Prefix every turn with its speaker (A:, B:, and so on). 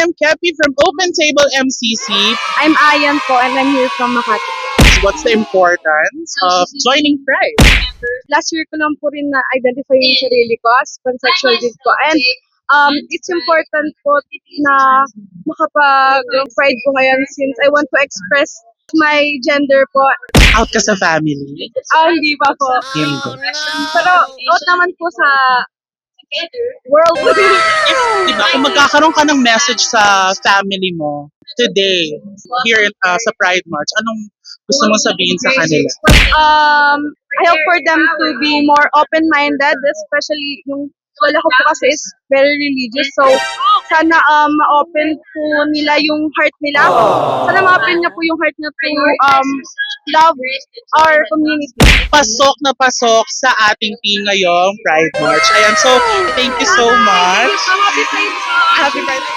A: am Kepi from Open Table MCC.
B: I'm Ayan po and I'm here from Makati.
A: What's the importance of joining Pride?
B: Last year ko lang po rin na-identify yung sarili ko as pansexual din po. And it's important po na makapag-pride po ngayon since I want to express my gender po.
A: Out ka sa family?
B: Hindi pa po.
A: Hindi.
B: Pero out naman po sa world.
A: Diba, kung magkakaroon ka ng message sa family mo today, here sa Pride March, anong gusto mong sabihin sa kanila?
B: I hope for them to be more open-minded, especially yung lola ko po kasi is very religious. So, sana ma-open po nila yung heart nila. Sana ma-open niya po yung heart niya to love our community.
A: Pasok na pasok sa ating team ngayong Pride March. Ayan, so thank you so much.
B: Happy Pride!
A: Happy Pride!